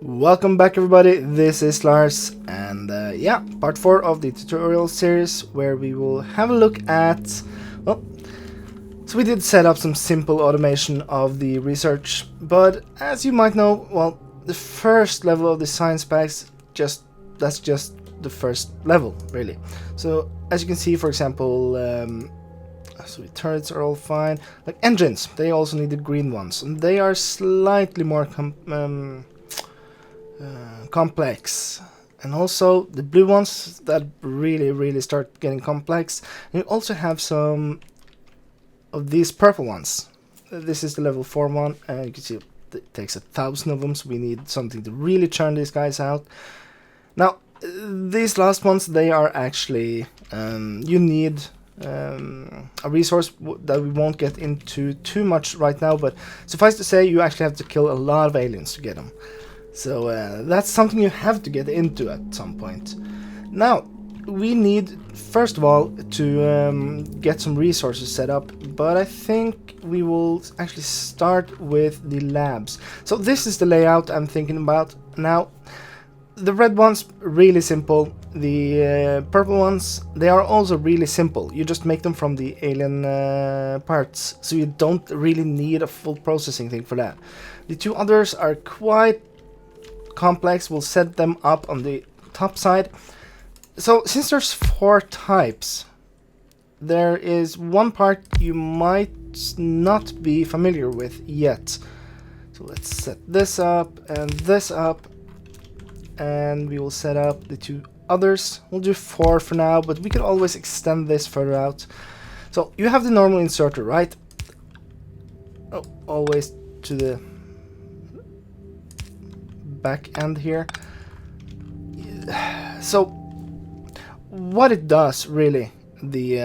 Welcome back everybody, this is Lars, and yeah, part 4 of the tutorial series where we will have a look at, well, so we did set up some simple automation of the research, but as you might know, well, the first level of the science packs, that's just the first level, really. So as you can see, for example, so the turrets are all fine, like engines, they also need the green ones, and they are slightly more complex, and also the blue ones that really start getting complex. And you also have some of these purple ones. This is the level 4 one, and you can see it takes 1,000 of them, so we need something to really churn these guys out. Now these last ones, they are actually you need a resource that we won't get into too much right now, but suffice to say you actually have to kill a lot of aliens to get them. So that's something you have to get into at some point. Now, we need, first of all, to get some resources set up, but I think we will actually start with the labs. So this is the layout I'm thinking about. Now, the red ones, really simple. The purple ones, they are also really simple. You just make them from the alien parts, so you don't really need a full processing thing for that. The two others are quite complex. We'll set them up on the top side. So since there's 4 types, there is one part you might not be familiar with yet. So let's set this up, and we will set up the 2 others. We'll do 4 for now, but we can always extend this further out. So you have the normal inserter, right? Oh, always to the back end here. So what it does, really, the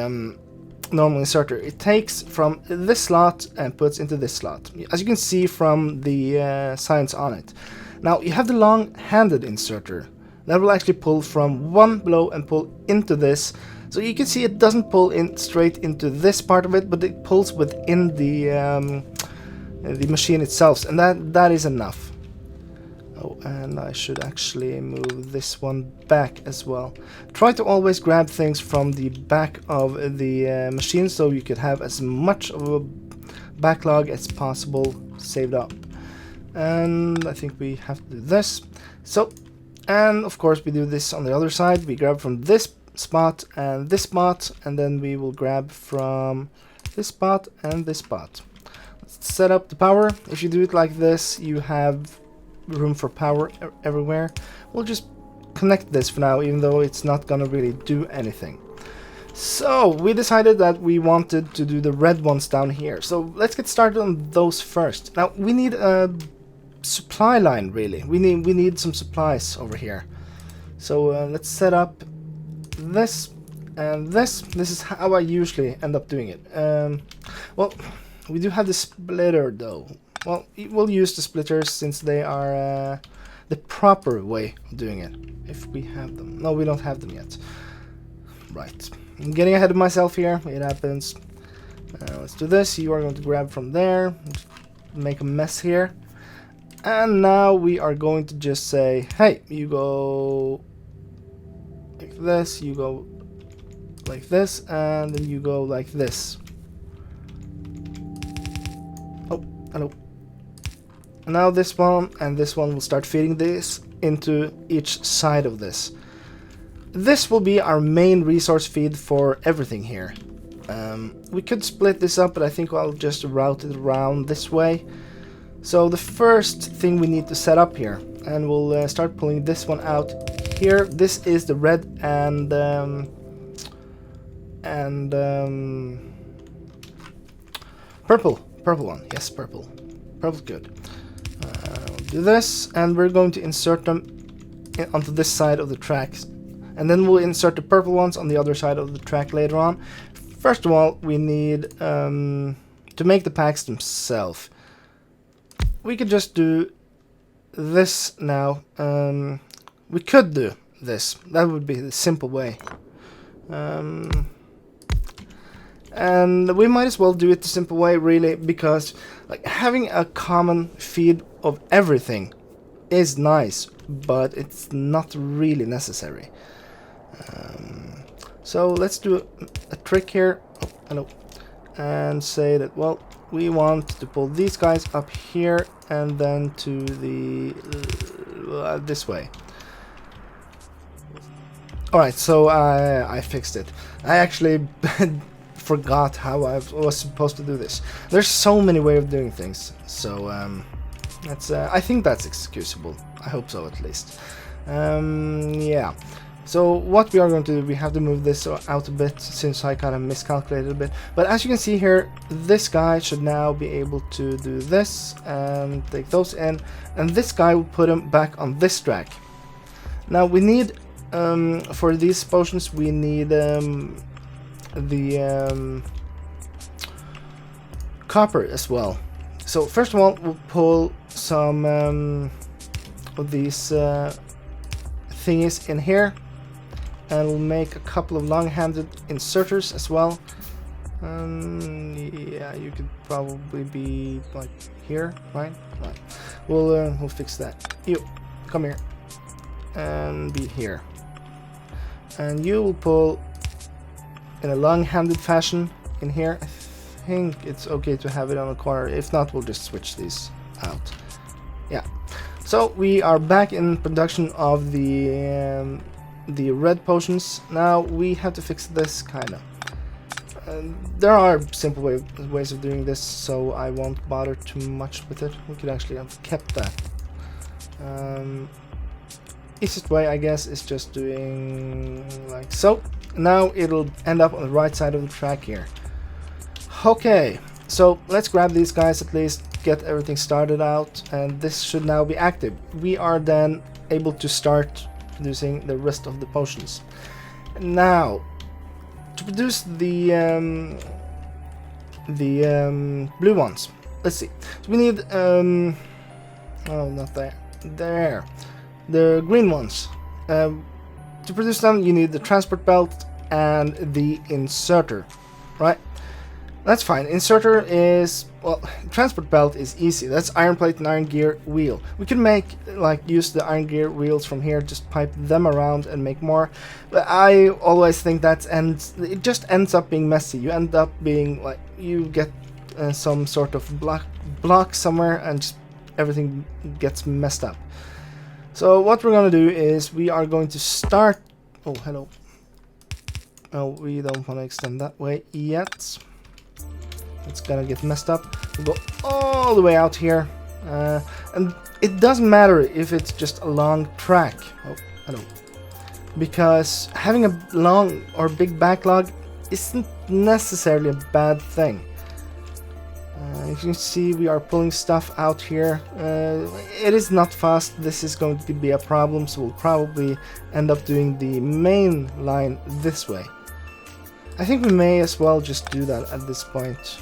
normal inserter, it takes from this slot and puts into this slot, as you can see from the signs on it. Now you have the long-handed inserter that will actually pull from one blow and pull into this. So you can see it doesn't pull in straight into this part of it, but it pulls within the machine itself, and that is enough. Oh, and I should actually move this one back as well. Try to always grab things from the back of the machine, so you could have as much of a backlog as possible saved up. And I think we have to do this. So, and of course we do this on the other side. We grab from this spot, and then we will grab from this spot and this spot. Let's set up the power. If you do it like this, you have room for power everywhere. We'll just connect this for now, even though it's not gonna really do anything. So we decided that we wanted to do the red ones down here, so let's get started on those first. Now we need a supply line, really. We need some supplies over here. So let's set up this and this. This is how I usually end up doing it. Well, we do have the splitter though. Well, we'll use the splitters since they are the proper way of doing it. If we have them. No, we don't have them yet. Right. I'm getting ahead of myself here. It happens. Let's do this. You are going to grab from there. Just make a mess here. And now we are going to just say, hey, you go like this, you go like this, and then you go like this. Oh, hello. Now this one and this one will start feeding this into each side of this. This will be our main resource feed for everything here. We could split this up, but I think I'll just route it around this way. So the first thing we need to set up here, and we'll start pulling this one out here. This is the red and purple one. Yes, purple. Purple's good. Do this, and we're going to insert them onto this side of the tracks, and then we'll insert the purple ones on the other side of the track later on. First of all, we need to make the packs themselves. We could just do this now. We could do this. That would be the simple way. And we might as well do it the simple way, really, because like having a common feed of everything is nice, but it's not really necessary. So let's do a trick here. Oh, hello. And say that, well, we want to pull these guys up here and then to the this way. Alright, so I fixed it. I actually forgot how I was supposed to do this. There's so many ways of doing things, so that's I think that's excusable. I hope so, at least. Yeah. So what we are going to do, we have to move this out a bit since I kind of miscalculated a bit. But as you can see here, this guy should now be able to do this and take those in, and this guy will put him back on this track. Now we need, for these potions, we need the copper as well. So first of all, we'll pull some of these thingies in here. And we'll make a couple of long-handed inserters as well. Yeah, you could probably be like here, right? Right. We'll fix that. You, come here, and be here. And you will pull in a long-handed fashion in here. I think it's okay to have it on a corner. If not, we'll just switch these out. Yeah. So we are back in production of the red potions. Now we have to fix this kinda. There are simple ways of doing this, so I won't bother too much with it. We could actually have kept that. Easiest way, I guess, is just doing like so. Now it'll end up on the right side of the track here. Okay, so let's grab these guys at least, get everything started out, and this should now be active. We are then able to start producing the rest of the potions. Now, to produce the blue ones, let's see. So we need oh, not there. There, the green ones. To produce them, you need the transport belt and the inserter, right? That's fine. Inserter is, well, transport belt is easy. That's iron plate and iron gear wheel. We can make, like, use the iron gear wheels from here, just pipe them around and make more. But I always think it just ends up being messy. You end up being, like, you get some sort of block somewhere and just everything gets messed up. So what we're gonna do is we are going to start, oh, hello. Oh, we don't want to extend that way yet. It's gonna get messed up. We'll go all the way out here, and it doesn't matter if it's just a long track. Oh, hello. Because having a long or big backlog isn't necessarily a bad thing. You can see we are pulling stuff out here. It is not fast. This is going to be a problem, so we'll probably end up doing the main line this way. I think we may as well just do that at this point.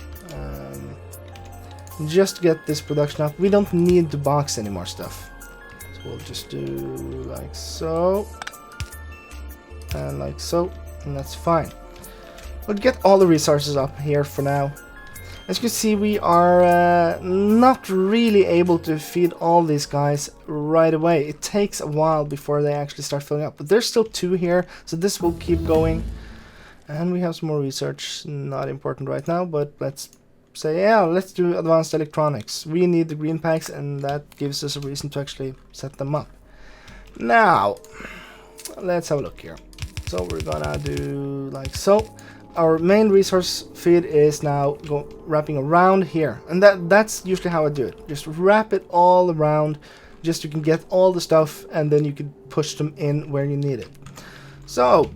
Just to get this production up. We don't need to box any more stuff. So we'll just do like so. And like so. And that's fine. We'll get all the resources up here for now. As you can see, we are not really able to feed all these guys right away. It takes a while before they actually start filling up. But there's still 2 here, so this will keep going. And we have some more research, not important right now, but let's say, yeah, let's do advanced electronics. We need the green packs, and that gives us a reason to actually set them up. Now, let's have a look here. So we're gonna do like so. Our main resource feed is now wrapping around here, and that's usually how I do it. Just wrap it all around, just you can get all the stuff, and then you can push them in where you need it. So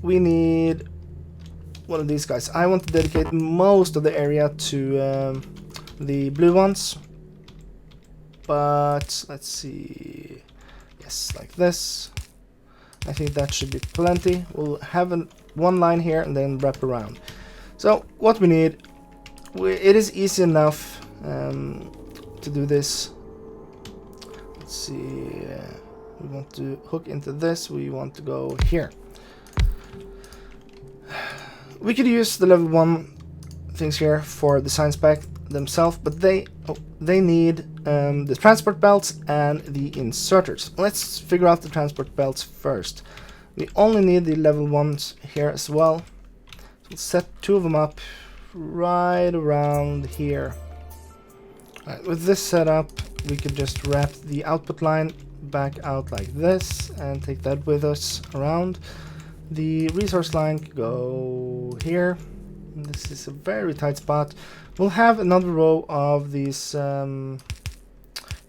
we need one of these guys. I want to dedicate most of the area to the blue ones, but let's see. Yes, like this. I think that should be plenty. We'll have one line here and then wrap around. So what we need, it is easy enough to do this. Let's see. We want to hook into this. We want to go here. We could use the level 1 things here for the science pack. themselves, but they need the transport belts and the inserters. Let's figure out the transport belts first. We only need the level 1s here as well. So we'll set 2 of them up right around here. Right, with this setup, we could just wrap the output line back out like this and take that with us around. The resource line could go here. This is a very tight spot. We'll have another row of these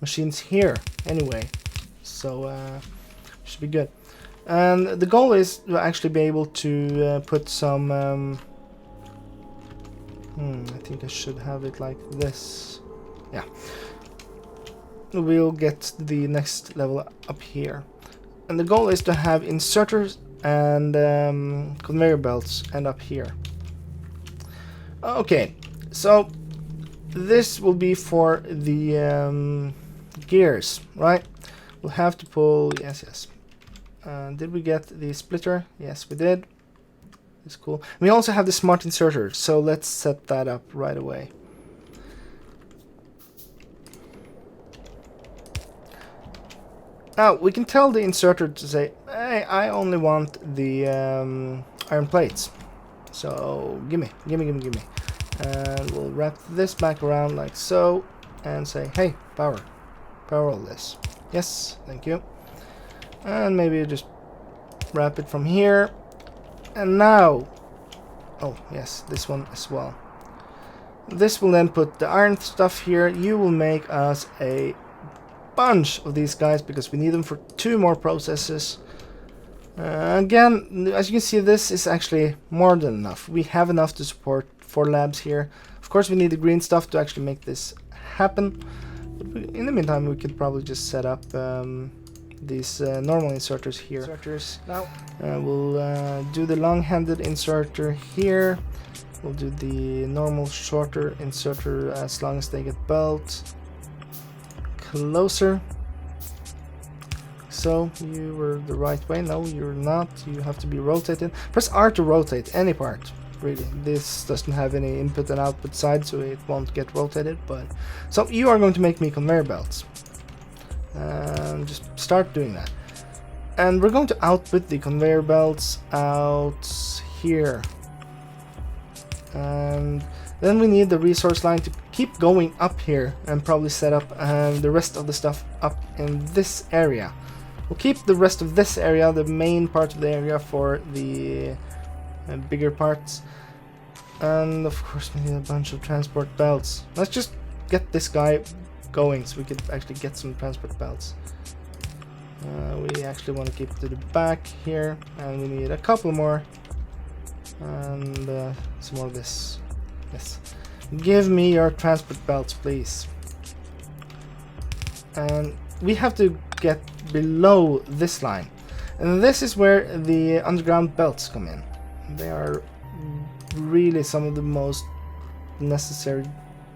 machines here anyway, so should be good. And the goal is to actually be able to put some I think I should have it like this. Yeah, we'll get the next level up here, and the goal is to have inserters and conveyor belts end up here. Okay, so this will be for the gears, right? We'll have to pull, yes. Did we get the splitter? Yes, we did. It's cool. We also have the smart inserter, so let's set that up right away. Now, we can tell the inserter to say, hey, I only want the iron plates. So, gimme. And we'll wrap this back around like so, and say, hey, power all this. Yes, thank you. And maybe just wrap it from here. And now, oh yes, this one as well. This will then put the iron stuff here. You will make us a bunch of these guys because we need them for 2 more processes. Again, as you can see, this is actually more than enough. We have enough to support 4 labs here. Of course, we need the green stuff to actually make this happen. But in the meantime, we could probably just set up these normal inserters here. Now we'll do the long-handed inserter here. We'll do the normal shorter inserter as long as they get belt closer. So you were the right way. No, you're not. You have to be rotated. Press R to rotate any part. Really, this doesn't have any input and output side, so it won't get rotated. But so you are going to make me conveyor belts. Just start doing that, and we're going to output the conveyor belts out here, and then we need the resource line to keep going up here and probably set up the rest of the stuff up in this area. We'll keep the rest of this area, the main part of the area, for the bigger parts, and of course we need a bunch of transport belts. Let's just get this guy going so we could actually get some transport belts. We actually want to keep it to the back here, and we need a couple more, and some more of this. Yes, give me your transport belts, please. And we have to get below this line, and this is where the underground belts come in. They are really some of the most necessary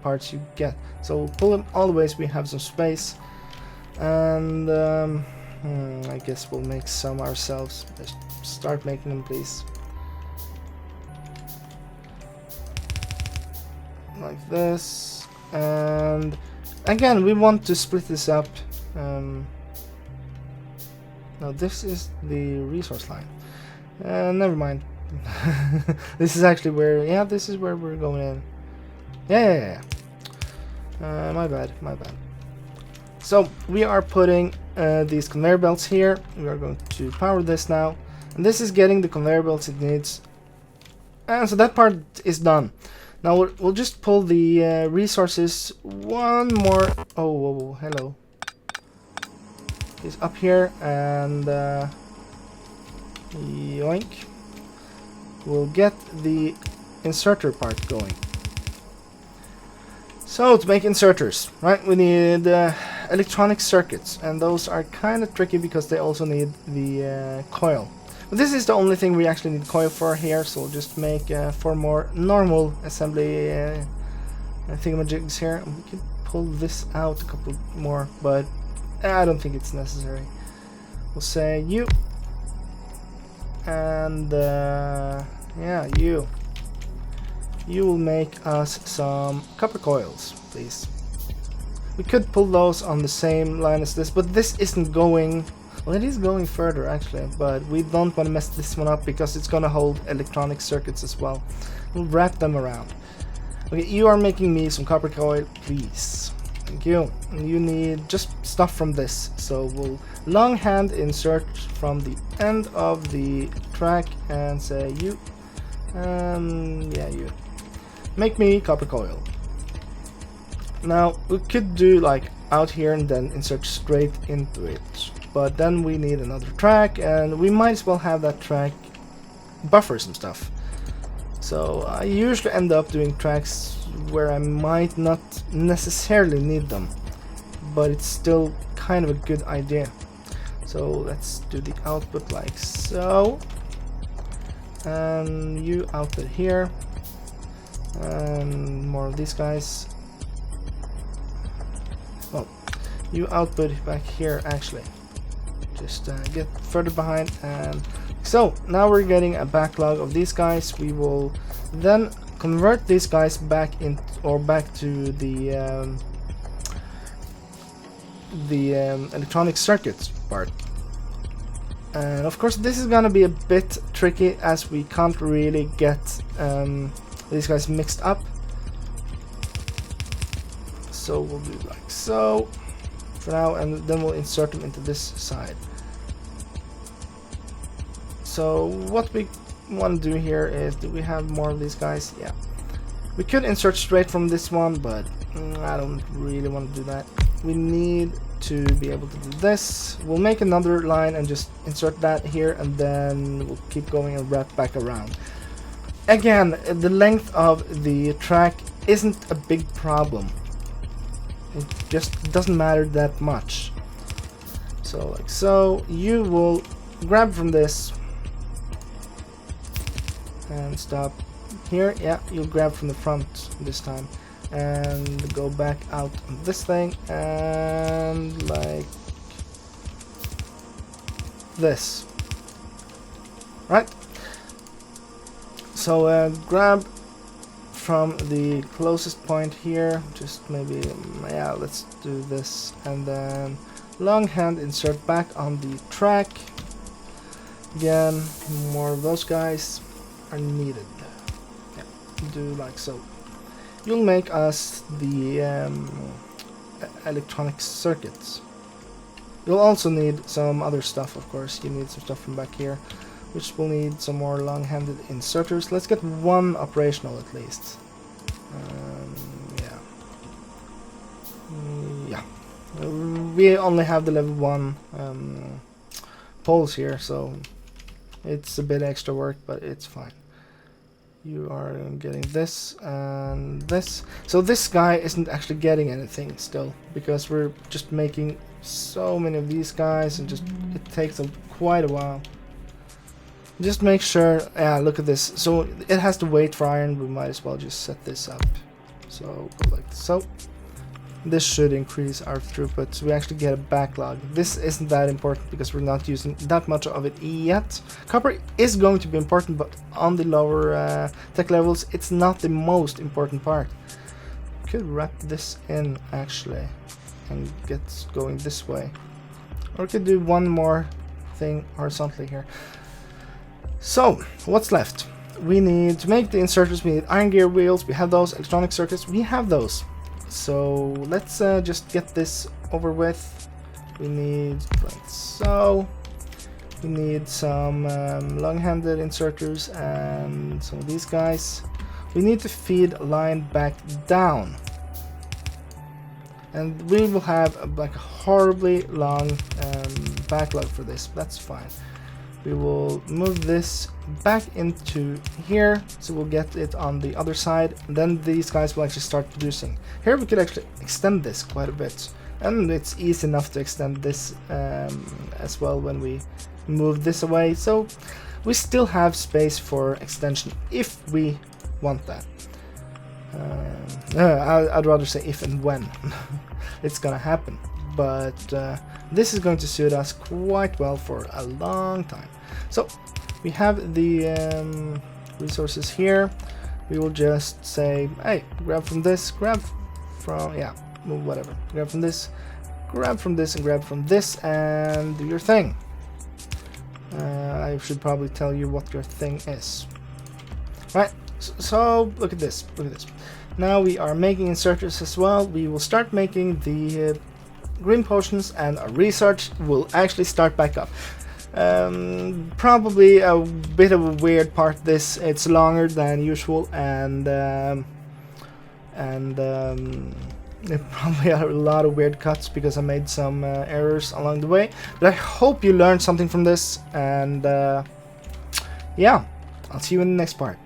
parts you get. So we'll pull them all the way so we have some space, and I guess we'll make some ourselves. Let's start making them, please. Like this, and again we want to split this up. Now this is the resource line. Never mind. This is actually where, yeah, this is where we're going in. Yeah. My bad. So we are putting these conveyor belts here. We are going to power this now, and this is getting the conveyor belts it needs. And so that part is done. Now we'll just pull the resources one more. Oh, whoa, hello. Is up here, and yoink. We'll get the inserter part going. So to make inserters, right, we need electronic circuits, and those are kind of tricky because they also need the coil. But this is the only thing we actually need coil for here, so we'll just make 4 more normal assembly thingamajigs here. We can pull this out a couple more, but I don't think it's necessary. We'll say you, and yeah, you will make us some copper coils, please. We could pull those on the same line as this, but this isn't going... Well, it is going further actually, but we don't want to mess this one up because it's going to hold electronic circuits as well. We'll wrap them around. Okay, you are making me some copper coil, please. Thank you. You need just stuff from this, so we'll longhand insert from the end of the track and say you. Yeah, you. Make me copper coil. Now we could do like out here and then insert straight into it, but then we need another track, and we might as well have that track buffer some stuff. So I usually end up doing tracks where I might not necessarily need them, but it's still kind of a good idea. So let's do the output like so, and you output here, and more of these guys. Well, you output back here actually. Just get further behind, and so now we're getting a backlog of these guys. We will then convert these guys back in, or back to the electronic circuits part. And of course this is gonna be a bit tricky as we can't really get these guys mixed up. So we'll do like so for now, and then we'll insert them into this side. So what we want to do here is, do we have more of these guys? Yeah. We could insert straight from this one, but I don't really want to do that. We need to be able to do this. We'll make another line and just insert that here, and then we'll keep going and wrap back around. Again, the length of the track isn't a big problem. It just doesn't matter that much. So like so, you will grab from this and stop here. Yeah, you'll grab from the front this time and go back out on this thing, and like this, right? So grab from the closest point here, just maybe, yeah, let's do this, and then longhand insert back on the track. Again, more of those guys are needed. Yeah, do like so. You'll make us the electronic circuits. You'll also need some other stuff, of course. You need some stuff from back here, which will need some more long-handed inserters. Let's get one operational at least. Yeah. We only have the level 1 poles here, so it's a bit extra work, but it's fine. You are getting this and this. So this guy isn't actually getting anything still, because we're just making so many of these guys, and just it takes quite a while. Just make sure, yeah, look at this. So it has to wait for iron. We might as well just set this up. So go like so. This should increase our throughput, so we actually get a backlog. This isn't that important because we're not using that much of it yet. Copper is going to be important, but on the lower tech levels, it's not the most important part. Could wrap this in actually and get going this way, or we could do one more thing horizontally here. So what's left? We need to make the inserters. We need iron gear wheels. We have those. Electronic circuits. We have those. So let's just get this over with. We need like so. We need some long-handed inserters and some of these guys. We need to feed a line back down, and we will have like a horribly long backlog for this. That's fine. We will move this back into here, so we'll get it on the other side, and then these guys will actually start producing. Here we could actually extend this quite a bit, and it's easy enough to extend this as well when we move this away, so we still have space for extension if we want that. I'd rather say if and when it's gonna happen, but this is going to suit us quite well for a long time. So we have the resources here. we will just say, hey, grab from this, grab from, yeah, whatever, grab from this, grab from this, and grab from this, and do your thing. I should probably tell you what your thing is. Right, so look at this, look at this. Now we are making inserters as well. We will start making the green potions, and our research will actually start back up. Probably a bit of a weird part. This, it's longer than usual, and there probably are a lot of weird cuts because I made some errors along the way. But I hope you learned something from this, and yeah, I'll see you in the next part.